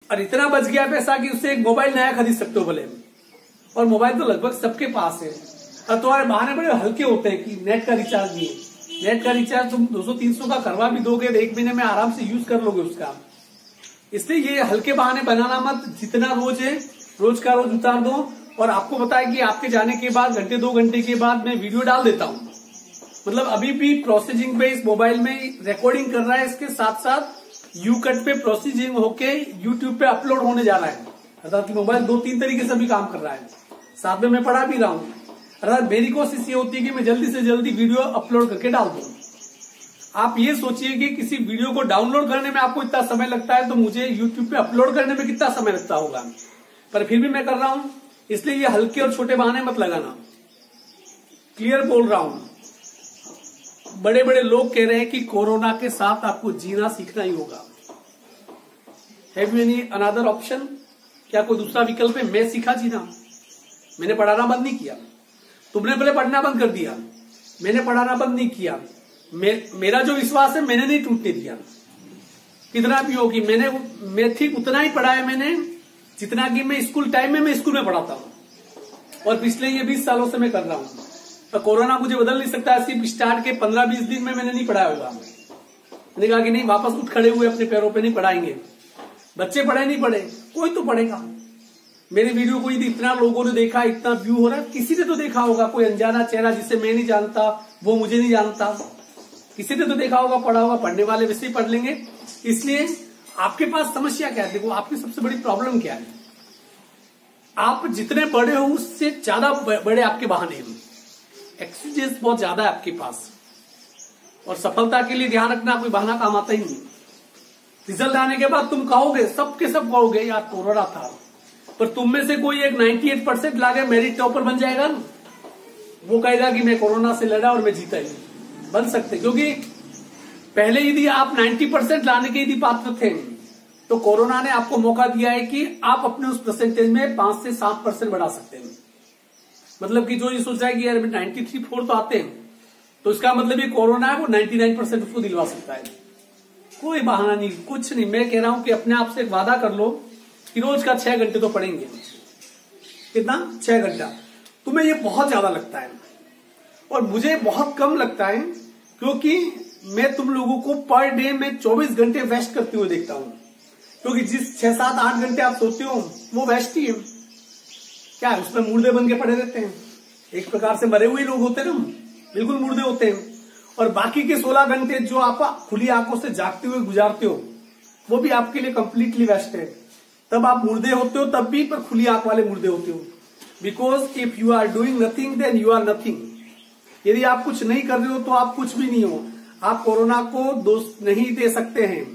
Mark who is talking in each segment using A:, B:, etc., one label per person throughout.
A: और इतना बच गया पैसा कि उससे एक मोबाइल नया खरीद सकते हो भले, और मोबाइल तो लगभग सबके पास है। और तुम्हारे बहाने बड़े हल्के होते हैं कि नेट का रिचार्ज नहीं है। नेट का रिचार्ज तुम 200-300 का करवा भी दोगे तो 1 महीने में आराम से यूज कर लोगे उसका। इसलिए ये हल्के बहाने बनाना मत, जितना रोज है रोज का रोज उतार दो। और आपको पता है कि आपके जाने के बाद घंटे 2 घंटे के बाद मैं वीडियो डाल देता हूँ, मतलब अभी भी प्रोसेसिंग पे इस मोबाइल में रिकॉर्डिंग कर रहा है, इसके साथ साथ यूकट पे प्रोसेसिंग होके यूट्यूब पे अपलोड होने जा रहा है। अर्थात कि मोबाइल 2-3 तरीके से भी काम कर रहा है, साथ में मैं पढ़ा भी रहा हूँ। अर्थात मेरी कोशिश ये होती है कि मैं जल्दी से जल्दी वीडियो अपलोड करके डाल दूं। आप ये सोचिए कि किसी वीडियो को डाउनलोड करने में आपको इतना समय लगता है तो मुझे यूट्यूब पे अपलोड करने में कितना समय लगता होगा, पर फिर भी मैं कर रहा हूं। इसलिए ये हल्के और छोटे बहाने मत लगाना, क्लियर बोल रहा हूं। बड़े बड़े लोग कह रहे हैं कि कोरोना के साथ आपको जीना सीखना ही होगा। Have you any another option? क्या कोई दूसरा विकल्प है? मैं सीखा जीना, मैंने पढ़ाना बंद नहीं किया। तुमने पहले पढ़ना बंद कर दिया, मैंने पढ़ाना बंद नहीं किया। मेरा जो विश्वास है मैंने नहीं टूटने दिया। कितना भी होगी, मैं ठीक उतना ही पढ़ा है मैंने जितना कि मैं स्कूल टाइम में स्कूल में पढ़ाता हूं, और पिछले ये 20 सालों से मैं कर रहा हूं। तो कोरोना मुझे बदल नहीं सकता। सिर्फ स्टार्ट के 15-20 दिन में मैंने नहीं पढ़ाया होगा। मैंने कहा कि नहीं, वापस उठ खड़े हुए अपने पैरों पे नहीं पढ़ाएंगे। बच्चे पढ़े नहीं पढ़े, कोई तो पढ़ेगा। मेरे वीडियो को यदि इतना लोगों ने देखा, इतना व्यू हो रहा है, किसी ने तो देखा होगा। कोई अनजाना चेहरा जिसे मैं नहीं जानता, वो मुझे नहीं जानता, किसी ने तो देखा होगा, पढ़ा होगा। पढ़ने वाले वैसे ही पढ़ लेंगे। इसलिए आपके पास समस्या क्या है? देखो, आपकी सबसे बड़ी प्रॉब्लम क्या है? आप जितने बड़े हो उससे ज्यादा बड़े आपके बहाने हैं, एक्सक्यूजेस बहुत ज्यादा है आपके पास। और सफलता के लिए ध्यान रखना, कोई बहाना काम आता ही नहीं। रिजल्ट आने के बाद तुम कहोगे, सबके सब कहोगे यार कोरोना था, पर तुम में से कोई एक 98% लाके मेरिट टॉपर बन जाएगा ना, वो कहेगा कि मैं कोरोना से लड़ा और मैं जीता ही। बन सकते, क्योंकि पहले यदि आप 90% लाने के यदि पात्र थे तो कोरोना ने आपको मौका दिया है कि आप अपने उस परसेंटेज में 5 से 7% बढ़ा सकते हैं। मतलब कि जो ये सोच रहा है कि यार 93-4 तो आते हैं, तो इसका मतलब ये कोरोना है वो 99% उसको दिलवा सकता है। कोई बहाना नहीं, कुछ नहीं। मैं कह रहा हूं कि अपने आप से एक वादा कर लो कि रोज का 6 घंटे तो पढ़ेंगे। कितना? 6 घंटा। तुम्हें ये बहुत ज्यादा लगता है और मुझे बहुत कम लगता है, क्योंकि मैं तुम लोगों को पर डे में 24 घंटे वेस्ट करते हुए देखता हूं। क्योंकि जिस 6-7-8 घंटे आप सोते हो वो वेस्ट ही है। क्या है, उसमें मुर्दे बन के पड़े रहते हैं। एक प्रकार से मरे हुए लोग होते हैं ना, बिल्कुल मुर्दे होते हैं। और बाकी के 16 घंटे जो आप खुली आंखों से जागते हुए गुजारते हो वो भी आपके लिए कंप्लीटली वेस्ट है। तब आप मुर्दे होते हो तब भी, पर खुली आंख वाले मुर्दे होते हो। Because if you are doing nothing then you are nothing. यदि आप कुछ नहीं कर रहे हो तो आप कुछ भी नहीं हो। आप कोरोना को दोष नहीं दे सकते हैं।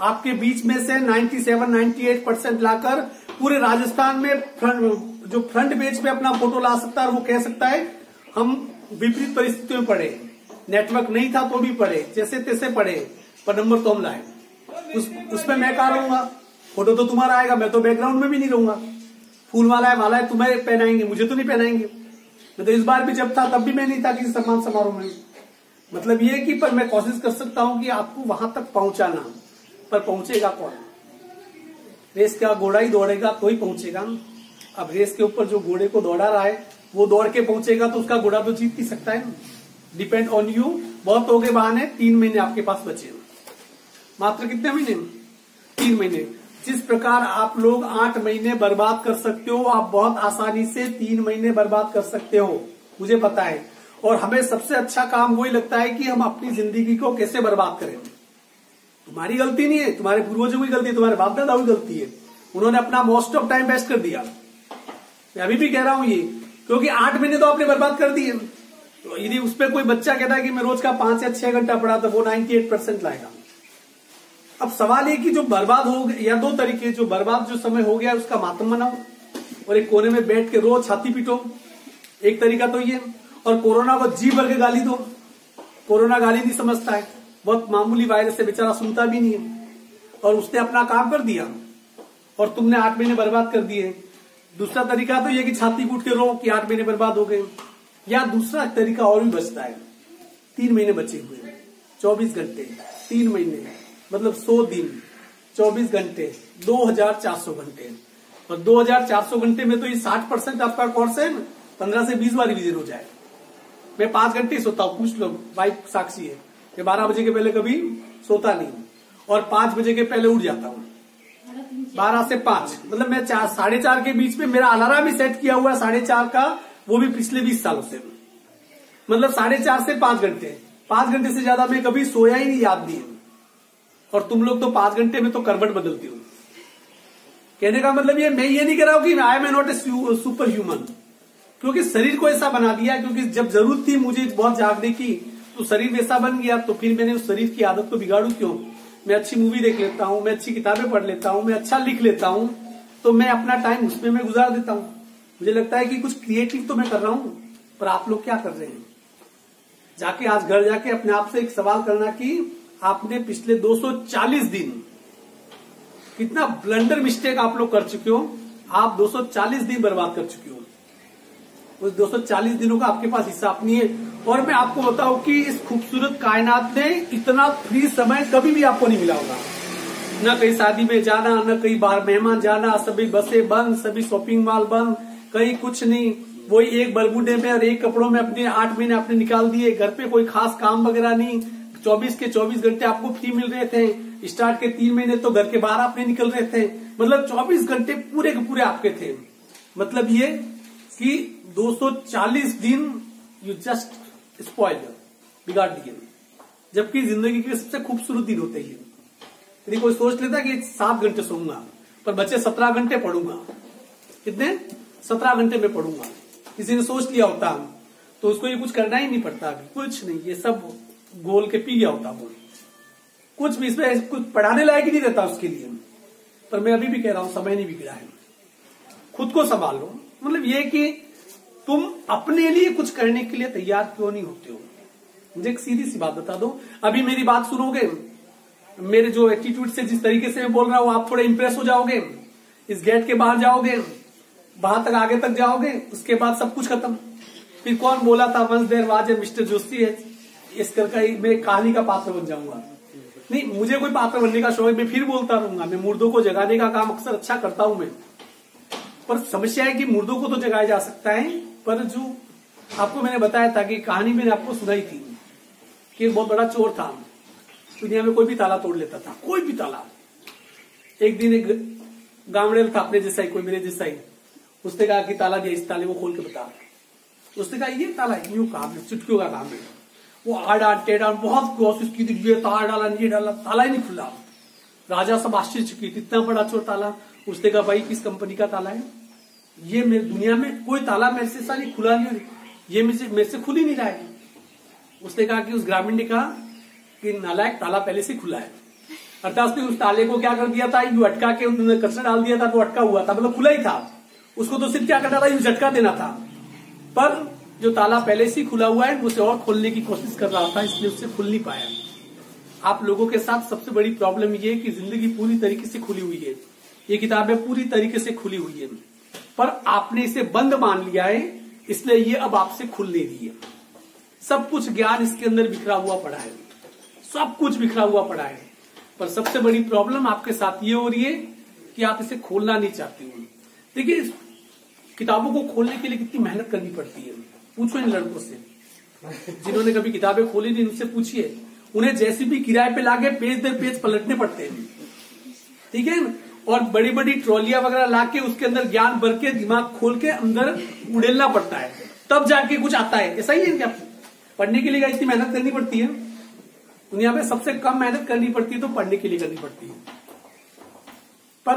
A: आपके बीच में से 97-98% लाकर पूरे राजस्थान में जो फ्रंट पेज पे अपना फोटो ला सकता है और वो कह सकता है हम विपरीत परिस्थितियों में पढ़े, नेटवर्क नहीं था तो भी पढ़े, जैसे तैसे पढ़े, पर नंबर तो हम लाए। उसमें मैं कहा रहूंगा, फोटो तो तुम्हारा आएगा, मैं तो बैकग्राउंड में भी नहीं रहूंगा। फूल माला है तुम्हें पहनाएंगे, मुझे तो नहीं पहनाएंगे। मैं तो इस बार भी जब था तब भी मैं नहीं था किसी सम्मान समारोह में। मतलब ये कि पर मैं कोशिश कर सकता हूं कि आपको वहां तक पहुंचाना, पर पहुंचेगा कौन? रेस का घोड़ा ही दौड़ेगा तो ही पहुंचेगा। अब रेस के ऊपर जो घोड़े को दौड़ा रहा है वो दौड़ के पहुंचेगा तो उसका घोड़ा तो जीत नहीं सकता है। Depend on you. बहुत हो गए बहाने, 3 महीने आपके पास बचे। मात्र कितने महीने? 3 महीने। जिस प्रकार आप लोग 8 महीने बर्बाद कर सकते हो, आप बहुत आसानी से 3 महीने बर्बाद कर सकते हो, मुझे पता है। और हमें सबसे अच्छा काम वही लगता है कि हम अपनी जिंदगी को कैसे बर्बाद करें। तुम्हारी गलती नहीं है, तुम्हारे पूर्वजों की गलती है, तुम्हारे बाप दादा की गलती है। उन्होंने अपना मोस्ट ऑफ टाइम वेस्ट कर दिया। मैं अभी भी कह रहा हूं ये, क्योंकि 8 महीने तो आपने बर्बाद कर दिए। तो यदि उस पर कोई बच्चा कहता है कि मैं रोज का 5 या 6 घंटा पढ़ा, तो वो 98% लाएगा। अब सवाल ये कि जो बर्बाद हो गया, या 2 तरीके, जो बर्बाद जो समय हो गया उसका मातम मनाओ और एक कोने में बैठ के रोज छाती पीटो, एक तरीका तो ये। और कोरोना को जी भर के गाली दो। कोरोना गाली नहीं समझता है, बहुत मामूली वायरस है, बेचारा सुनता भी नहीं है, और उसने अपना काम कर दिया और तुमने 8 महीने बर्बाद कर दिए। दूसरा तरीका तो ये कि छाती कूट के रो कि 8 महीने बर्बाद हो गए। या दूसरा तरीका और भी बचता है, 3 महीने बचे हुए, 24 घंटे, 3 महीने मतलब 100 दिन, 24 घंटे 2400 घंटे, और 2400 घंटे में तो ये 60% आपका कोर्स है, 15 से 20 बार रिवीजन हो जाए। मैं 5 घंटे सोता हूँ, पूछ लो, वाइफ साक्षी है कि 12 बजे के पहले कभी सोता नहीं, और 5 बजे के पहले उठ जाता हूँ। 12 से 5 मतलब मैं 4:30 के बीच में मेरा अलार्म भी सेट किया हुआ है 4:30 का, वो भी पिछले 20 सालों से, मतलब 4:30 से 5 घंटे। 5 घंटे से ज्यादा मैं कभी सोया ही नहीं, याद नहीं। और तुम लोग तो 5 घंटे में तो करवट बदलती हो। कहने का मतलब ये, मैं ये नहीं कह रहा हूं कि I am not a super human, क्योंकि शरीर को ऐसा बना दिया, क्योंकि जब जरूरत थी मुझे बहुत जागने की तो शरीर वैसा बन गया, तो फिर मैंने उस शरीर की आदत को बिगाड़ू क्यों। मैं अच्छी मूवी देख लेता हूं, मैं अच्छी किताबें पढ़ लेता हूं, मैं अच्छा लिख लेता हूं, तो मैं अपना टाइम उसमें मैं गुजार देता हूं। मुझे लगता है कि कुछ क्रिएटिव तो मैं कर रहा हूं, पर आप लोग क्या कर रहे हैं। जाके आज घर जाके अपने आप से एक सवाल करना कि आपने पिछले 240 दिन कितना ब्लंडर मिस्टेक आप लोग कर चुके हो। आप 240 दिन बर्बाद कर चुके हो, उस 240 दिनों का आपके पास हिसाब नहीं है। और मैं आपको बताऊं कि इस खूबसूरत कायनात में इतना फ्री समय कभी भी आपको नहीं मिला होगा। न कहीं शादी में जाना, न कहीं बाहर मेहमान जाना, सभी बसें बंद, सभी शॉपिंग मॉल बंद, कहीं कुछ नहीं। वही एक बरमूडे में और एक कपड़ों में अपने 8 महीने आपने निकाल दिए। घर पे कोई खास काम वगैरह नहीं, 24 के 24 घंटे आपको फ्री मिल रहे थे। स्टार्ट के 3 महीने तो घर के बाहर आपने निकल रहे थे, मतलब 24 घंटे पूरे के पूरे आपके थे। मतलब ये कि 240 दिन यू जस्ट स्पॉइल, बिगाड़ दिए। जबकि जिंदगी के सबसे खूबसूरत दिन होते हैं। यदि कोई सोच लेता कि 7 घंटे सोऊंगा पर बच्चे 17 घंटे पढ़ूंगा, कितने 17 घंटे में पढ़ूंगा, किसी ने सोच लिया होता तो उसको ये कुछ करना ही नहीं पड़ता। अभी कुछ नहीं, ये सब गोल के पी गया होता वो, कुछ भी इसमें कुछ पढ़ाने लायक ही नहीं रहता उसके लिए। पर मैं अभी भी कह रहा हूं, समय नहीं बिगड़ा है, खुद को संभालो। मतलब ये कि तुम अपने लिए कुछ करने के लिए तैयार क्यों नहीं होते हो। मुझे एक सीधी सी बात बता दो, अभी मेरी बात सुनोगे, मेरे जो एटीट्यूड से जिस तरीके से मैं बोल रहा हूं, आप थोड़े इंप्रेस हो जाओगे, इस गेट के बाहर जाओगे, वहां तक आगे तक जाओगे, उसके बाद सब कुछ खत्म। फिर कौन बोला था once there was a mister Joshi है, इस करके मैं कहानी का पात्र बन जाऊंगा। नहीं, मुझे कोई पात्र बनने का शौक, मैं फिर बोलता रहूंगा, मैं मुर्दों को जगाने का काम अक्सर अच्छा करता हूं मैं। पर समस्या है कि मुर्दों को तो जगाया जा सकता है, पर जो आपको मैंने बताया था कि कहानी मैंने आपको सुनाई थी कि एक बहुत बड़ा चोर था, दुनिया में कोई भी ताला तोड़ लेता था, कोई भी ताला। एक दिन एक गावड़ेल था अपने जैसा ही, कोई मेरे जैसा ही, उसने कहा कि ताला दिया, इस ताले को खोल के बता। उसने कहा ये ताला यूं काम है, चुटकियों का काम है। वो आड़ा टेढ़ा बहुत कोशिश की थी, ये ताला डाला, ये डाला, ताला ही नहीं खुला। राजा सब आश्चर्यचकित, इतना बड़ा चोर ताला। उसने कहा भाई किस कंपनी का ताला है ये, मेरी दुनिया में कोई ताला मेरे से सारी खुला नहीं, ये मेरे से खुल ही नहीं रहा है। उसने कहा कि उस ग्रामीण ने कहा कि नालायक, ताला पहले से खुला है। अर्थात उसने उस ताले को क्या कर दिया था, यू अटका के उन्होंने कचरा डाल दिया था तो अटका हुआ था, मतलब खुला ही था। उसको तो सिर्फ क्या करना था, यू झटका देना था। पर जो ताला पहले से खुला हुआ है उसे और खोलने की कोशिश कर रहा था, इसलिए उससे खुल नहीं पाया। आप लोगों के साथ सबसे बड़ी प्रॉब्लम ये है कि जिंदगी पूरी तरीके से खुली हुई है, ये किताबें पूरी तरीके से खुली हुई है, पर आपने इसे बंद मान लिया है, इसलिए ये अब आपसे खुल नहीं रही है। सब कुछ ज्ञान इसके अंदर बिखरा हुआ पड़ा है, सब कुछ बिखरा हुआ पड़ा है, पर सबसे बड़ी प्रॉब्लम आपके साथ ये हो रही है कि आप इसे खोलना नहीं चाहते हो। देखिए, किताबों को खोलने के लिए कितनी मेहनत करनी पड़ती है। पूछो इन लड़कों से जिन्होंने कभी किताबें खोली नहीं, उनसे पूछिए। उन्हें जैसे भी किराए पे लाके पेज दर पेज पलटने पड़ते हैं, ठीक है। और बड़ी बड़ी ट्रॉलियां वगैरह लाके उसके अंदर ज्ञान भर के दिमाग खोल के अंदर उड़ेलना पड़ता है, तब जाके कुछ आता है। ऐसा ही है क्या? पढ़ने के लिए इतनी मेहनत करनी पड़ती है? दुनिया में सबसे कम मेहनत करनी पड़ती है तो पढ़ने के लिए करनी पड़ती है। पर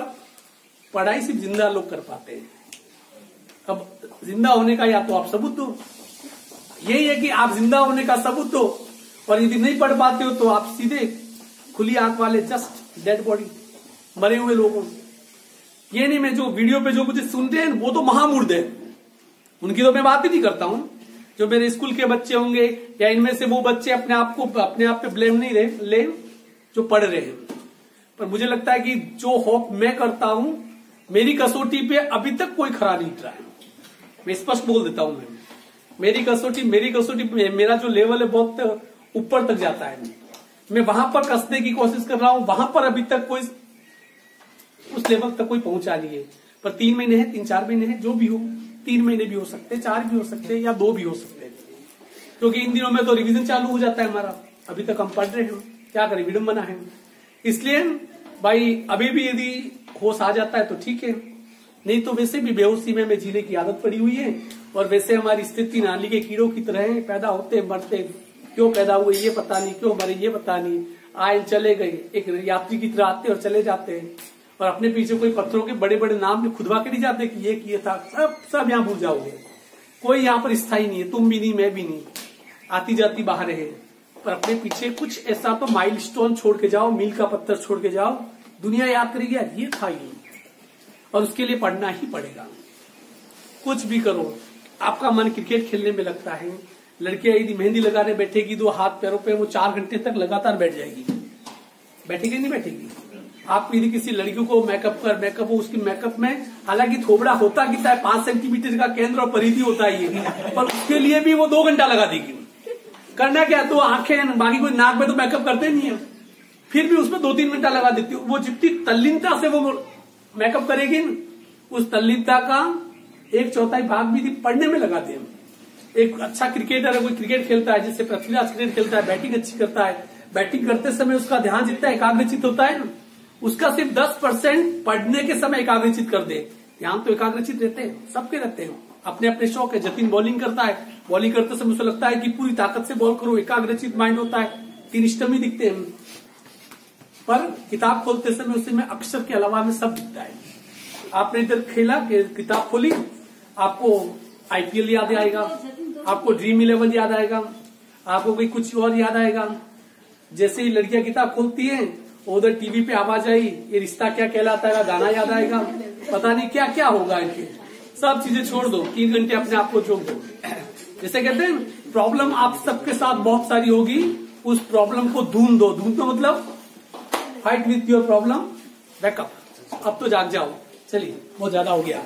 A: पढ़ाई सिर्फ जिंदा लोग कर पाते हैं। अब जिंदा होने का या तो आप सबूत दो, यही है कि आप जिंदा होने का सबूत दो, और यदि नहीं पढ़ पाते हो तो आप सीधे खुली आंख वाले, जस्ट डेड बॉडी, मरे हुए लोगों। ये नहीं, मैं जो वीडियो पे जो मुझे सुनते हैं वो तो महामूर्ख है, उनकी तो मैं बात ही नहीं करता हूं। जो मेरे स्कूल के बच्चे होंगे या इनमें से वो बच्चे अपने आप पे ब्लेम नहीं ले जो पढ़ रहे हैं। पर मुझे लगता है कि जो होप मैं करता हूं, मेरी कसौटी पे अभी तक कोई खरा नहीं उतरा है। मैं स्पष्ट बोल देता हूं, मेरी कसौटी मेरा जो लेवल है बहुत ऊपर तक जाता है। मैं वहां पर कसने की कोशिश कर रहा हूं, वहां पर अभी तक कोई उस लेवल तक कोई पहुंचा नहीं है। पर 3 महीने है, 3-4 महीने है, जो भी हो, 3 महीने भी हो सकते हैं, 4 भी हो सकते हैं, या 2 भी हो सकते हैं, क्योंकि इन दिनों में तो रिवीजन चालू हो जाता है हमारा। अभी तक हम पढ़ रहे हैं, क्या करें, विडम्बना है। इसलिए भाई अभी भी यदि होश आ जाता है तो ठीक है, नहीं तो वैसे भी बेहोशी में हमें जीने की आदत पड़ी हुई है। और वैसे हमारी स्थिति नाली के कीड़ों की तरह है, पैदा होते मरते, क्यों पैदा हुए ये पता नहीं, क्यों मरे ये पता नहीं, आए चले गए, एक यात्री की तरह आते और चले जाते हैं। और अपने पीछे कोई पत्थरों के बड़े बड़े नाम भी खुदवा के नहीं जाते कि ये किए था, सब यहाँ भूल जाओगे। कोई यहाँ पर स्थायी नहीं है, तुम भी नहीं, मैं भी नहीं, आती जाती बाहर है। पर अपने पीछे कुछ ऐसा तो माइलस्टोन छोड़ के जाओ, मील का पत्थर छोड़ के जाओ, दुनिया याद करेगी यार ये था ये। और उसके लिए पढ़ना ही पड़ेगा। कुछ भी करो, आपका मन क्रिकेट खेलने में लगता है, लड़कियां यदि मेहंदी लगाने बैठेगी तो हाथ पैरों पे वो 4 घंटे तक लगातार बैठ जाएगी, बैठेगी नहीं बैठेगी। आप यदि किसी लड़की को मेकअप हो, उसकी मेकअप में हालांकि थोबड़ा होता कितना है, 5 सेंटीमीटर का केंद्र और परिधि होता है ये, पर उसके लिए भी वो 2 घंटा लगा देगी। करना क्या, तो आंखें, बाकी कोई नाक पे तो मेकअप करते नहीं है, फिर भी उसमें 2-3 घंटा लगा देती हूँ। वो जितनी तल्लीनता से वो मेकअप करेगी न, उस तल्लीनता का 1/4 भाग भी पढ़ने में लगाते हैं। एक अच्छा क्रिकेटर है, कोई क्रिकेट खेलता है, जैसे पृथ्वीराज क्रिकेट खेलता है, बैटिंग अच्छी करता है, बैटिंग करते समय उसका ध्यान जितना एकाग्रचित होता है, उसका सिर्फ 10% पढ़ने के समय एकाग्रचित कर दे। ध्यान तो एकाग्रचित रहते हैं, सबके रहते हैं, अपने अपने शौक है। जतिन बॉलिंग करता है, बॉलिंग करते समय उसे लगता है कि पूरी ताकत से बॉल करो, एकाग्रचित माइंड होता है, 3 स्टम्प ही दिखते हैं। पर किताब खोलते समय उसे में अक्षर के अलावा में सब दिखता है। आपने इधर खेला, किताब खोली, आपको IPL याद आएगा, आपको ड्रीम 11 याद आएगा, आपको कोई कुछ और याद आएगा। जैसे ही लड़कियां किताब खोलती हैं, उधर टीवी पे आवाज आई, ये रिश्ता क्या कहलाता है, गाना याद आएगा, पता नहीं क्या क्या होगा इनके। सब चीजें छोड़ दो, 3 घंटे अपने आप को झोंक दो। जैसे कहते हैं प्रॉब्लम आप सबके साथ बहुत सारी होगी, उस प्रॉब्लम को ढूंढ दो। ढूंढ दो मतलब fight with your problem, backup. अब तो जाग जाओ, चलिए बहुत ज्यादा हो गया।